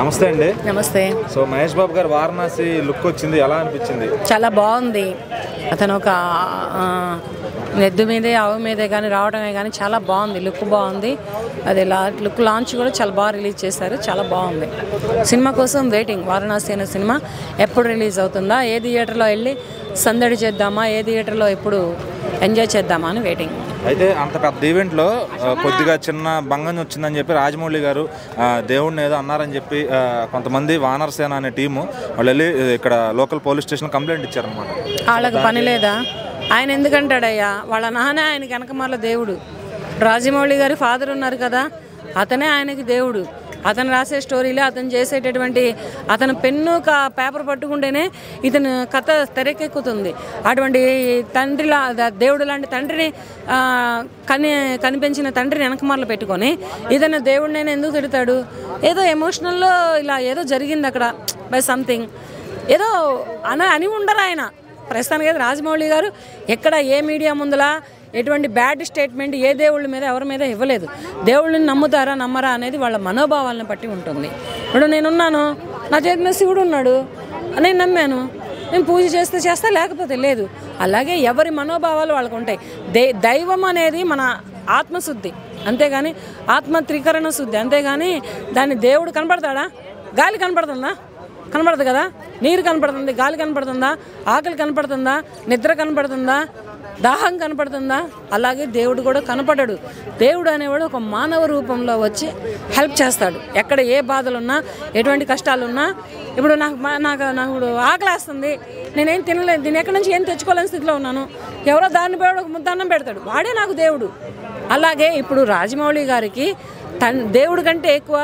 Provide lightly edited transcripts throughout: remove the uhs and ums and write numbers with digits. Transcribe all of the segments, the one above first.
నమస్తే అండి. నమస్తే. సో మహేష్ బాబు గారు వారణాసి లుక్ వచ్చింది, ఎలా అనిపించింది? చాలా బాగుంది. అతను ఒక ఎద్దు మీదే ఆవు మీదే కానీ రావడమే కానీ చాలా బాగుంది, లుక్ బాగుంది. అది లుక్ లాంచ్ కూడా చాలా బాగా రిలీజ్ చేశారు, చాలా బాగుంది. సినిమా కోసం వెయిటింగ్. వారణాసి అనే సినిమా ఎప్పుడు రిలీజ్ అవుతుందా, ఏ థియేటర్లో వెళ్ళి సందడి చేద్దామా, ఏ థియేటర్లో ఎప్పుడు ఎంజాయ్ చేద్దామా అని వెయిటింగ్. అయితే అంత పెద్ద ఈవెంట్లో కొద్దిగా చిన్న భంగం వచ్చిందని చెప్పి రాజమౌళి గారు దేవుడిని ఏదో అన్నారని చెప్పి కొంతమంది వానరసేన అనే టీము వాళ్ళు వెళ్ళి ఇక్కడ లోకల్ పోలీస్ స్టేషన్ కంప్లైంట్ ఇచ్చారనమాట. వాళ్ళకి పని లేదా? ఆయన ఎందుకంటాడయ్యా, వాళ్ళ నాన్న ఆయనకి వెనకమాల దేవుడు. రాజమౌళి గారి ఫాదర్ ఉన్నారు కదా, అతనే ఆయనకి దేవుడు. అతను రాసే స్టోరీలు, అతను చేసేటటువంటి, అతను పెన్ను పేపర్ పట్టుకుంటేనే ఇతను కథ తెరకెక్కుతుంది. అటువంటి తండ్రిలా, దేవుడు లాంటి తండ్రిని కనిపించిన తండ్రిని వెనకమార్లు పెట్టుకొని ఇతను దేవుడినైనా ఎందుకు తిడతాడు? ఏదో ఎమోషనల్లో ఇలా ఏదో జరిగింది అక్కడ బై సంథింగ్, ఏదో అని ఉండరు ఆయన. ప్రస్తుతానికి అయితే రాజమౌళి గారు ఎక్కడ ఏ మీడియా ముందులా ఎటువంటి బ్యాడ్ స్టేట్మెంట్ ఏ దేవుళ్ళ మీద ఎవరి మీద ఇవ్వలేదు. దేవుళ్ళని నమ్ముతారా నమ్మరా అనేది వాళ్ళ మనోభావాలను బట్టి ఉంటుంది. ఇప్పుడు నేనున్నాను, నా చేతిలో శివుడు ఉన్నాడు, నేను నమ్మాను, నేను పూజ చేస్తా లేకపోతే లేదు. అలాగే ఎవరి మనోభావాలు వాళ్ళకు ఉంటాయి. దైవం అనేది మన ఆత్మశుద్ధి, అంతేగాని ఆత్మ త్రికరణ శుద్ధి, అంతేగాని దాన్ని దేవుడు కనపడతాడా? గాలి కనపడుతుందా? కనపడదు కదా. నీరు కనపడుతుంది, గాలి కనపడుతుందా? ఆకలి కనపడుతుందా? నిద్ర కనపడుతుందా? దాహం కనపడుతుందా? అలాగే దేవుడు కూడా కనపడడు. దేవుడు అనేవాడు ఒక మానవ రూపంలో వచ్చి హెల్ప్ చేస్తాడు. ఎక్కడ ఏ బాధలున్నా, ఎటువంటి కష్టాలున్నా. ఇప్పుడు నాకు ఆకలేస్తుంది, నేనేం తినలేదు, దీని ఎక్కడి నుంచి ఏం తెచ్చుకోలేని స్థితిలో ఉన్నాను, ఎవరో దాన్ని పోయాడు ఒక ముద్దన్నం పెడతాడు, వాడే నాకు దేవుడు. అలాగే ఇప్పుడు రాజమౌళి గారికి దేవుడు కంటే ఎక్కువ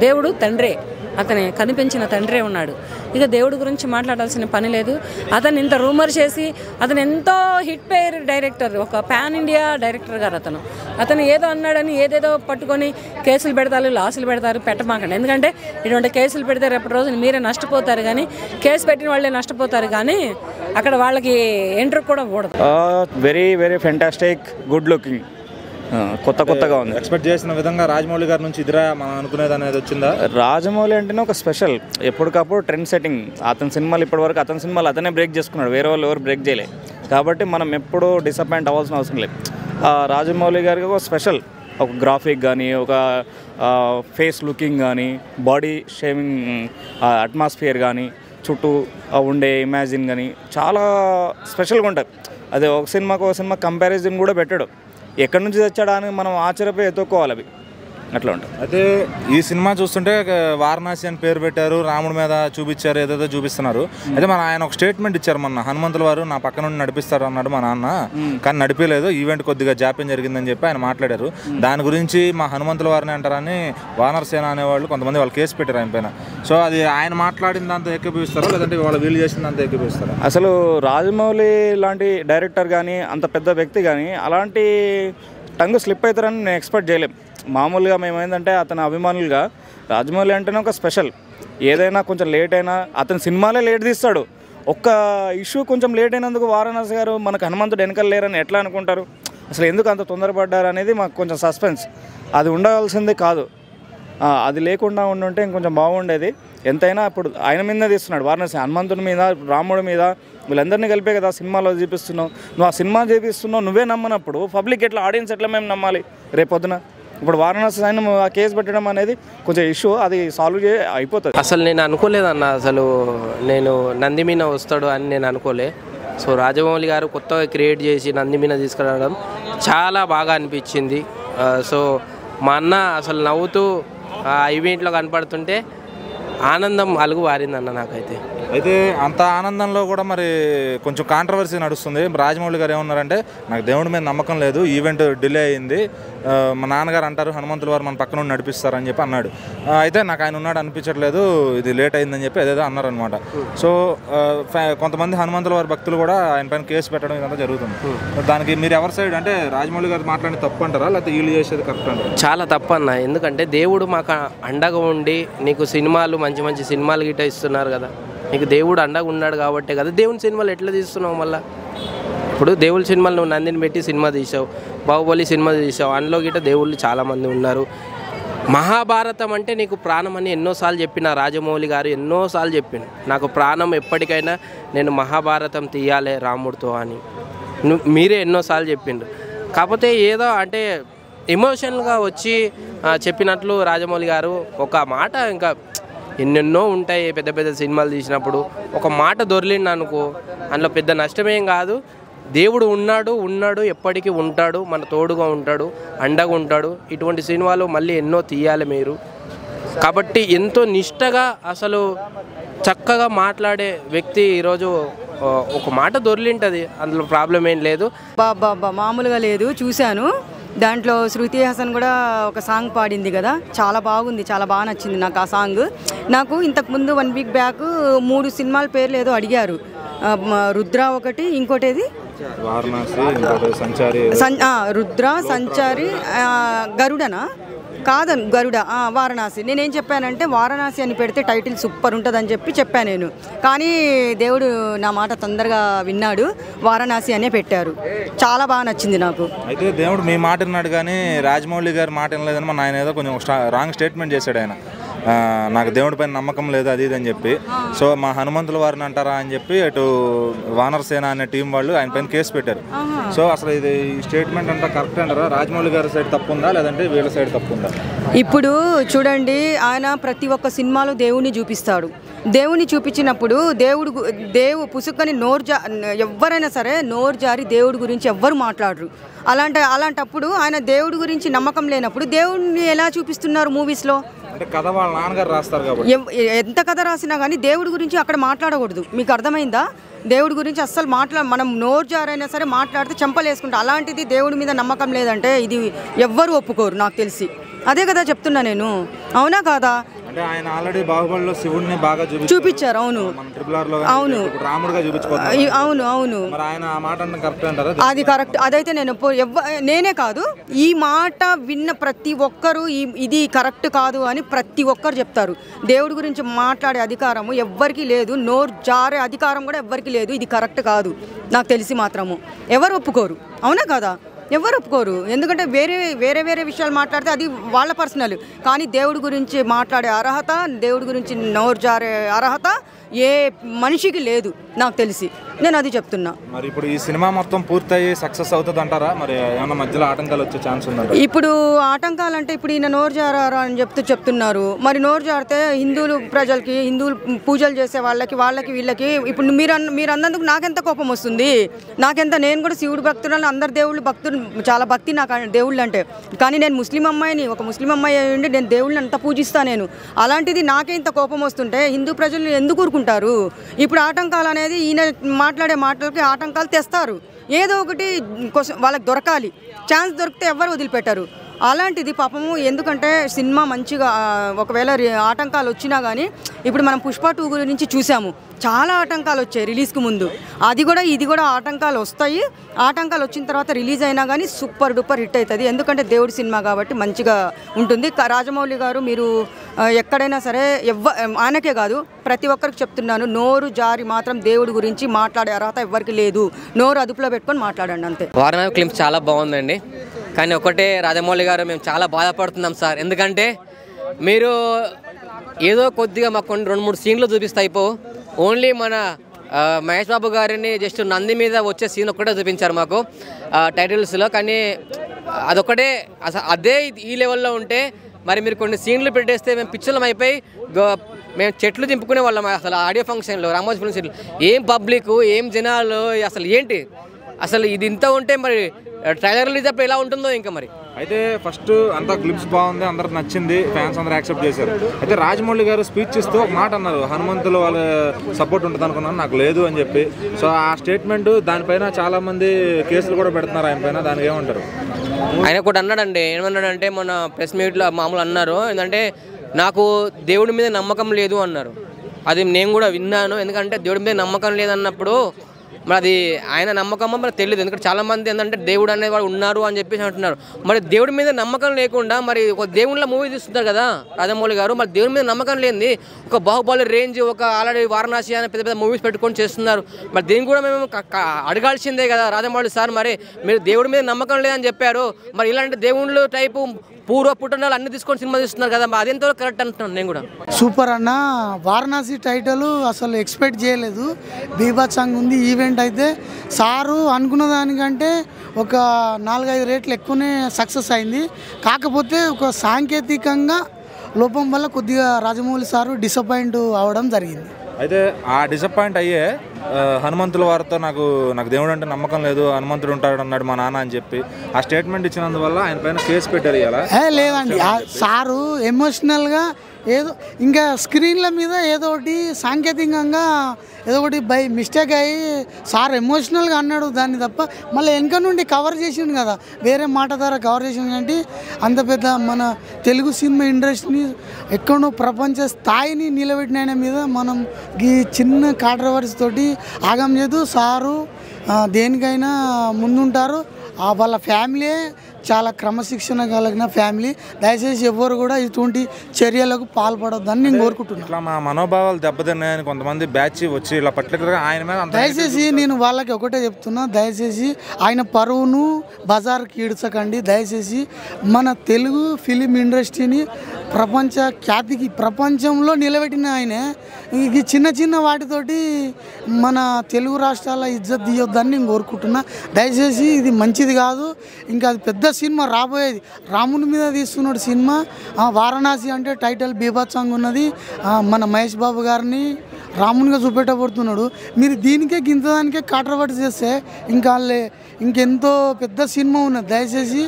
దేవుడు తండ్రే, అతని కనిపించిన తండ్రే ఉన్నాడు. ఇక దేవుడి గురించి మాట్లాడాల్సిన పని లేదు. అతను ఇంత రూమర్ చేసి, అతను ఎంతో హిట్ పేర్ డైరెక్టర్, ఒక పాన్ ఇండియా డైరెక్టర్ గారు. అతను ఏదో అన్నాడని ఏదేదో పట్టుకొని కేసులు పెడతారు, లాసులు పెడతారు. పెట్టమాకండి. ఎందుకంటే ఇటువంటి కేసులు పెడితే రేపటి రోజున మీరే నష్టపోతారు, కానీ కేసు పెట్టిన వాళ్ళే నష్టపోతారు, కానీ అక్కడ వాళ్ళకి ఎంట్రీ కూడా కూడదు. Very very fantastic, good looking, కొత్తగా ఉంది. ఎక్స్పెక్ట్ చేసిన విధంగా రాజమౌళి గారి నుంచి ఇదిరా మనం అనుకునేది అనేది వచ్చిందా? రాజమౌళి అంటేనే ఒక స్పెషల్, ఎప్పటికప్పుడు ట్రెండ్ సెట్టింగ్. అతని సినిమాలు ఇప్పటివరకు అతని సినిమాలు అతనే బ్రేక్ చేసుకున్నాడు, వేరే వాళ్ళు ఎవరు బ్రేక్ చేయలేదు. కాబట్టి మనం ఎప్పుడూ డిసప్పాయింట్ అవ్వాల్సిన అవసరం లేదు. రాజమౌళి గారికి ఒక స్పెషల్, ఒక గ్రాఫిక్ కానీ, ఒక ఫేస్ లుకింగ్ కానీ, బాడీ షేవింగ్ అట్మాస్ఫియర్ కానీ, చుట్టూ ఉండే ఇమాజిన్ కానీ చాలా స్పెషల్గా ఉంటుంది. అదే ఒక సినిమా కంపారిజన్ కూడా పెట్టాడు. ఎక్కడి నుంచి తెచ్చాడా అని మనం ఆశ్చర్యపోయి ఎత్తుక్కోవాలి, అవి అట్లా ఉంటుంది. అయితే ఈ సినిమా చూస్తుంటే వారణాసి అని పేరు పెట్టారు, రాముడి మీద చూపించారు, ఏదేదో చూపిస్తున్నారు. అయితే ఆయన ఒక స్టేట్మెంట్ ఇచ్చారు మొన్న, హనుమంతుల వారు నా పక్క నుండి నడిపిస్తారు అన్నాడు మా నాన్న, కానీ నడిపలేదు, ఈవెంట్ కొద్దిగా జాప్యం జరిగిందని చెప్పి ఆయన మాట్లాడారు. దాని గురించి మా హనుమంతుల వారిని అంటారని వానరసేన అనేవాళ్ళు కొంతమంది వాళ్ళు కేసు పెట్టారు ఆయన పైన. సో అది ఆయన మాట్లాడిన దాంతో ఏకీభవిస్తారో లేదంటే వాళ్ళు వీళ్ళు చేసిన దాంతో ఏకీభవిస్తారా? అసలు రాజమౌళి లాంటి డైరెక్టర్ కానీ, అంత పెద్ద వ్యక్తి కానీ అలాంటి టంగు స్లిప్ అవుతారని నేను ఎక్స్పెక్ట్ చేయలేం. మామూలుగా మేము ఏంటంటే అతని అభిమానులుగా రాజమౌళి అంటేనే ఒక స్పెషల్. ఏదైనా కొంచెం లేట్ అయినా, అతని సినిమాలే లేట్ తీస్తాడు. ఒక్క ఇష్యూ కొంచెం లేట్ అయినందుకు వారణాసి గారు మనకు హనుమంతుడు వెనకాల లేరని ఎట్లా అనుకుంటారు? అసలు ఎందుకు అంత తొందరపడ్డారు అనేది మాకు కొంచెం సస్పెన్స్. అది ఉండవలసింది కాదు, అది లేకుండా ఉండుంటే ఇంకొంచెం బాగుండేది. ఎంతైనా ఇప్పుడు ఆయన మీదనే తీస్తున్నాడు, వారణాసి హనుమంతుడి మీద, రాముడి మీద, వీళ్ళందరినీ కలిపే కదా సినిమాలో చూపిస్తున్నావు. నువ్వు ఆ సినిమా చూపిస్తున్నావు, నువ్వే నమ్మనప్పుడు పబ్లిక్ ఎట్లా, ఆడియన్స్ ఎట్లా మేము నమ్మాలి రేపొద్దున? ఇప్పుడు వారణాసి ఆయన ఆ కేసు పెట్టడం అనేది కొంచెం ఇష్యూ, అది సాల్వ్ అయిపోతుంది. అసలు నేను అనుకోలేదన్న, అసలు నేను నందిమీన వస్తాడు అని నేను అనుకోలే. సో రాజమౌళి గారు కొత్తగా క్రియేట్ చేసి నందిమీన తీసుకురావడం చాలా బాగా అనిపించింది. సో మా అన్న అసలు నవ్వుతూ ఆ ఈవెంట్లో కనపడుతుంటే ఆనందం అలుగు వారిందన్న నాకైతే. అయితే అంత ఆనందంలో కూడా మరి కొంచెం కాంట్రవర్సీ నడుస్తుంది. రాజమౌళి గారు ఏమన్నారంటే, నాకు దేవుడి మీద నమ్మకం లేదు, ఈవెంట్ డిలే అయింది, మా నాన్నగారు అంటారు హనుమంతుల వారు మన పక్కన నడిపిస్తారని చెప్పి అన్నాడు. అయితే నాకు ఆయన ఉన్నాడు అనిపించట్లేదు, ఇది లేట్ అయిందని చెప్పి ఏదేదో అన్నారనమాట. సో కొంతమంది హనుమంతుల వారి భక్తులు కూడా ఆయన పైన కేసు పెట్టడం ఇదంతా జరుగుతుంది. దానికి మీరు ఎవరి సైడ్? అంటే రాజమౌళి గారు మాట్లాడి తప్పు అంటారా, లేకపోతే వీళ్ళు చేసేది కరెక్ట్ అంటారా? చాలా తప్పు అన్న, ఎందుకంటే దేవుడు మాకు అండగా ఉండి నీకు సినిమాలు మంచి మంచి సినిమాలు గిట్ట ఇస్తున్నారు కదా, నీకు దేవుడు అండగా ఉన్నాడు కాబట్టే కదా దేవుని సినిమాలు ఎట్లా తీస్తున్నావు మళ్ళీ. ఇప్పుడు దేవుళ్ళ సినిమాలు నువ్వు నందిని పెట్టి సినిమా తీసావు, బాహుబలి సినిమా తీసావు, అందులో గిట్ట దేవుళ్ళు చాలామంది ఉన్నారు. మహాభారతం అంటే నీకు ప్రాణం అని ఎన్నోసార్లు చెప్పిన రాజమౌళి గారు ఎన్నోసార్లు చెప్పిండు, నాకు ప్రాణం ఎప్పటికైనా నేను మహాభారతం తీయాలి రాముడితో అని మీరే ఎన్నోసార్లు చెప్పిండు. కాకపోతే ఏదో అంటే ఎమోషనల్గా వచ్చి చెప్పినట్లు రాజమౌళి గారు ఒక మాట, ఇంకా ఎన్నెన్నో ఉంటాయి పెద్ద పెద్ద సినిమాలు తీసినప్పుడు ఒక మాట దొరిలిండు అనుకో అందులో పెద్ద నష్టమేం కాదు. దేవుడు ఉన్నాడు ఎప్పటికీ ఉంటాడు, మన తోడుగా ఉంటాడు, అండగా ఉంటాడు. ఇటువంటి సినిమాలు మళ్ళీ ఎన్నో తీయాలి మీరు. కాబట్టి ఎంతో నిష్టగా అసలు చక్కగా మాట్లాడే వ్యక్తి ఈరోజు ఒక మాట దొరిలింటుంది, అందులో ప్రాబ్లం ఏం లేదు. బాబా మామూలుగా లేదు, చూశాను. దాంట్లో శృతి హాసన్ కూడా ఒక సాంగ్ పాడింది కదా, చాలా బాగుంది, చాలా బాగా నచ్చింది నాకు ఆ సాంగ్. నాకు ఇంతకుముందు 1 వీక్ బ్యాక్ 3 సినిమాల పేర్లు ఏదో అడిగారు, రుద్ర ఒకటి, ఇంకోటి ఏది రుద్ర, సంచారి, గరుడనా కాదని గరుడ, వారణాసి. నేనేం చెప్పానంటే వారణాసి అని పెడితే టైటిల్ సూపర్ ఉంటుందని చెప్పాను నేను. కానీ దేవుడు నా మాట తొందరగా విన్నాడు, వారణాసి అనే పెట్టారు. చాలా బాగా నచ్చింది నాకు. అయితే దేవుడు మీ మాట విన్నాడు కానీ రాజమౌళి గారి మాట వినలేదని మన ఆయన ఏదో కొంచెం రాంగ్ స్టేట్మెంట్ చేశాడు. ఆయన నాకు దేవుడి పైన నమ్మకం లేదు అది ఇది అని చెప్పి, సో మా హనుమంతుల వారిని అంటారా అని చెప్పి అటు వానరసేన అనే టీం వాళ్ళు ఆయన పైన కేసు పెట్టారు. సో అసలు ఇది స్టేట్మెంట్ అంతా కరెక్ట్ అంటారా? రాజమౌళి గారి సైడ్ తప్పు ఉందా లేదంటే వీళ్ళ సైడ్ తప్పు ఉందా? ఇప్పుడు చూడండి, ఆయన ప్రతి ఒక్క సినిమాలో దేవుణ్ణి చూపిస్తాడు. దేవుని చూపించినప్పుడు పుసుక్కని ఎవరైనా సరే నోరు జారి దేవుడి గురించి ఎవ్వరు మాట్లాడరు. అలాంటప్పుడు ఆయన దేవుడి గురించి నమ్మకం లేనప్పుడు దేవుడిని ఎలా చూపిస్తున్నారు మూవీస్లో? అంటే కథ వాళ్ళ నాన్నగారు రాస్తారు కాబట్టి ఎంత కథ రాసినా కానీ దేవుడి గురించి అక్కడ మాట్లాడకూడదు. మీకు అర్థమైందా? దేవుడి గురించి అస్సలు మనం నోరు జారైనా సరే మాట్లాడితే చెంపలేసుకుంటాం. అలాంటిది దేవుడి మీద నమ్మకం లేదంటే ఇది ఎవ్వరు ఒప్పుకోరు నాకు తెలిసి. అదే కదా చెప్తున్నా నేను, అవునా కాదా? అంటే ఆయన ఆల్రెడీ బాహుబలిలో శివుడిని బాగా చూపించారు. అవును అవును రాముడుగా చూపించుకోవాలి. అవును అవును మరి ఆయన ఆ మాట అంటే కరెక్ట్ అంటారా? అది కరెక్ట్. అదైతే నేనే కాదు, ఈ మాట విన్న ప్రతి ఒక్కరు ఇది కరెక్ట్ కాదు అని ప్రతి ఒక్కరు చెప్తారు. దేవుడి గురించి మాట్లాడే అధికారము ఎవ్వరికి లేదు, నోరు జారే అధికారం కూడా ఎవ్వరికి లేదు. ఇది కరెక్ట్ కాదు నాకు తెలిసి మాత్రము. ఎవరు ఒప్పుకోరు, అవునా కదా? ఎవరు ఒప్పుకోరు. ఎందుకంటే వేరే విషయాలు మాట్లాడితే అది వాళ్ళ పర్సనల్. కానీ దేవుడి గురించి మాట్లాడే అర్హత, దేవుడి గురించి నోరు జారే అర్హత ఏ మనిషికి లేదు నాకు తెలిసి. నేను అది చెప్తున్నా. మరి ఇప్పుడు ఈ సినిమా మొత్తం పూర్తయి సక్సెస్ అవుతుంది అంటారా? మరి ఏమన్నా మధ్యలో ఆటంకాలు వచ్చే ఛాన్స్ ఉందా? ఇప్పుడు ఆటంకాలు అంటే ఇప్పుడు ఈయన నోరు జారారా అని చెప్తున్నారు. మరి నోరు జారితే హిందువులు ప్రజలకి, హిందువులు పూజలు చేసే వాళ్ళకి వీళ్ళకి ఇప్పుడు మీరు అన్నందుకు నాకెంత కోపం వస్తుంది, నేను కూడా శివుడు భక్తులను, అందరు దేవుళ్ళు భక్తులు, చాలా భక్తి నాకు దేవుళ్ళు అంటే. కానీ నేను ముస్లిం అమ్మాయిని, ఒక ముస్లిం అమ్మాయి ఉండి నేను దేవుళ్ళని అంత పూజిస్తాను నేను. అలాంటిది నాకే ఇంత కోపం వస్తుంటే హిందూ ప్రజలు ఎందుకు ఊరుకుంటారు? ఇప్పుడు ఆటంకాలు అనేది ఈయన మాట్లాడే మాటలకి ఆటంకాలు తెస్తారు. ఏదో ఒకటి వాళ్ళకి దొరకాలి, ఛాన్స్ దొరికితే ఎవ్వరు వదిలిపెట్టారు. అలాంటిది పాపము. ఎందుకంటే సినిమా మంచిగా ఒకవేళ ఆటంకాలు వచ్చినా కానీ ఇప్పుడు మనం పుష్ప 2 గురించి చూసాము, చాలా ఆటంకాలు వచ్చాయి రిలీజ్కి ముందు. ఇది కూడా ఆటంకాలు వస్తాయి. ఆటంకాలు వచ్చిన తర్వాత రిలీజ్ అయినా కానీ సూపర్ డూపర్ హిట్ అవుతుంది. ఎందుకంటే దేవుడి సినిమా కాబట్టి మంచిగా ఉంటుంది. రాజమౌళి గారు మీరు ఎక్కడైనా సరే ఆయనకే కాదు ప్రతి ఒక్కరికి చెప్తున్నాను, నోరు జారి మాత్రం దేవుడి గురించి మాట్లాడే అర్హత ఎవరికి లేదు. నోరు అదుపులో పెట్టుకొని మాట్లాడండి అంతే. వారణాసి క్లిప్స్ చాలా బాగుందండి. కానీ ఒకటే రాజమౌళి గారు మేము చాలా బాధపడుతున్నాం సార్. ఎందుకంటే మీరు ఏదో కొద్దిగా మాకు 2-3 సీన్లు చూపిస్తే ఓన్లీ మన మహేష్ బాబు గారిని జస్ట్ నంది మీద వచ్చే సీన్ ఒక్కటే చూపించారు మాకు టైటిల్స్లో. కానీ అదొక్కటే అదే ఈ లెవెల్లో ఉంటే మరి మీరు కొన్ని సీన్లు పెట్టేస్తే మేము పిక్చర్లం అయిపోయి మేము చెట్లు దింపుకునే వాళ్ళం. అసలు ఆడియో ఫంక్షన్లో రామోజీ ఫిల్మ్ సిటీలో ఏం పబ్లిక్, ఏం జనాలు, అసలు ఏంటి అసలు ఇది ఇంత ఉంటే మరి ట్రైలర్ రిలీజ్ అప్పుడు ఎలా ఉంటుందో ఇంకా మరి. అయితే ఫస్ట్ అంతా క్లిప్స్ బాగుంది, అందరికి నచ్చింది, ఫ్యాన్స్ అందరూ యాక్సెప్ట్ చేశారు. అయితే రాజమౌళి గారు స్పీచ్ ఇస్తూ ఒక మాట అన్నారు, హనుమంతులు వాళ్ళ సపోర్ట్ ఉంటుంది అనుకున్నాను, నాకు లేదు అని చెప్పి. సో ఆ స్టేట్మెంట్ దానిపైన చాలా మంది కేసులు కూడా పెడుతున్నారు ఆయన పైన, దానికి ఏమంటారు? ఆయన కూడా అన్నాడండి, ఏమన్నాడంటే మన ప్రెస్ మీట్లో మామూలు అన్నారు ఏంటంటే నాకు దేవుడి మీద నమ్మకం లేదు అన్నారు. అది నేను కూడా విన్నాను. ఎందుకంటే దేవుడి మీద నమ్మకం లేదన్నప్పుడు మరి అది ఆయన నమ్మకమో మనకు తెలియదు. ఎందుకంటే చాలామంది ఏంటంటే దేవుడు అనేవాడు ఉన్నారు అని చెప్పేసి అంటున్నారు. మరి దేవుడి మీద నమ్మకం లేకుండా మరి ఒక దేవుళ్ళ మూవీ తీస్తుంటారు కదా రాజమౌళి గారు, మరి దేవుడి మీద నమ్మకం లేనిది ఒక బాహుబలి రేంజ్, ఒక ఆల్రెడీ వారణాసి అనే పెద్ద పెద్ద మూవీస్ పెట్టుకొని చేస్తున్నారు. మరి దీన్ని కూడా మేము అడగాల్సిందే కదా రాజమౌళి సార్, మరి మీరు దేవుడి మీద నమ్మకం లేదని చెప్పారు, మరి ఇలాంటి దేవుళ్ళు టైపు పూర్వ పుట్టనాలు అన్ని తీసుకొని సినిమా తీస్తున్నారు కదా, మరి అదెంత కరెక్ట్ అంటున్నాను నేను కూడా. సూపర్ అన్న, వారణాసి టైటిల్ అసలు ఎక్స్పెక్ట్ చేయలేదు. బీభత్సంగా ఉంది ఈవెంట్ అయితే. సారు అనుకున్న దానికంటే ఒక 4-5 రేట్లు ఎక్కువనే సక్సెస్ అయింది. కాకపోతే ఒక సాంకేతికంగా లోపం వల్ల కొద్దిగా రాజమౌళి సారు డిసప్పాయింట్ అవడం జరిగింది. అయితే ఆ డిసప్పాయింట్ అయ్యే హనుమంతుల వారితో నాకు దేవుడు అంటే నమ్మకం లేదు, హనుమంతుడు ఉంటాడు అన్నాడు మా నాన్న అని చెప్పి ఆ స్టేట్మెంట్ ఇచ్చినందువల్ల ఆయన పైన కేసు పెట్టారు ఇవాళ. లేదండి, సారు ఎమోషనల్గా ఏదో ఇంకా స్క్రీన్ల మీద ఏదో ఒకటి సాంకేతికంగా ఏదో ఒకటి బై మిస్టేక్ అయ్యి సార్ ఎమోషనల్గా అన్నాడు దాన్ని తప్ప, మళ్ళీ వెనక నుండి కవర్ చేసిండు కదా, వేరే మాట ద్వారా కవర్ చేసిండు. అంటే అంత పెద్ద మన తెలుగు సినిమా ఇండస్ట్రీని ఎక్కడో ప్రపంచ స్థాయిని నిలబెట్టిన ఆయన మీద మనం ఈ చిన్న కాంట్రవర్సీ తోటి ఆగం చేయదు. సారు దేనికైనా ముందుంటారు. వాళ్ళ ఫ్యామిలీ చాలా క్రమశిక్షణ కలిగిన ఫ్యామిలీ. దయచేసి ఎవరు కూడా ఇటువంటి చర్యలకు పాల్పడొద్దని నేను కోరుకుంటున్నాను. ఇట్లా మా మనోభావాలు దెబ్బతిన్నాయని కొంతమంది బ్యాచ్ వచ్చి ఇలా పర్టికులర్గా ఆయన మీద దయచేసి నేను వాళ్ళకి ఒకటే చెప్తున్నా, దయచేసి ఆయన పరువును బజార్కి ఈడ్చకండి. దయచేసి మన తెలుగు ఫిలిం ఇండస్ట్రీని ప్రపంచ ఖ్యాతికి ప్రపంచంలో నిలబెట్టిన ఆయనే ఈ చిన్న చిన్న వాటితోటి మన తెలుగు రాష్ట్రాల ఇజ్జత్ తీయొద్దని నేను కోరుకుంటున్నా. దయచేసి ఇది మంచిది కాదు. ఇంకా అది పెద్ద సినిమా రాబోయేది, రాముని మీద తీస్తున్నాడు సినిమా. వారణాసి అంటే టైటిల్ బీభత్సంగా ఉన్నది. మన మహేష్ బాబు గారిని రామునిగా చూపెట్టబడుతున్నాడు. మీరు దీనికే గింతదానికే కాంట్రవర్సీ చేస్తే ఇంకా ఇంకెంతో పెద్ద సినిమా ఉన్నది. దయచేసి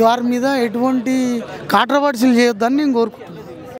వారి మీద ఎటువంటి కాంట్రవర్సీలు చేయొద్దని నేను కోరుకుంటున్నాను.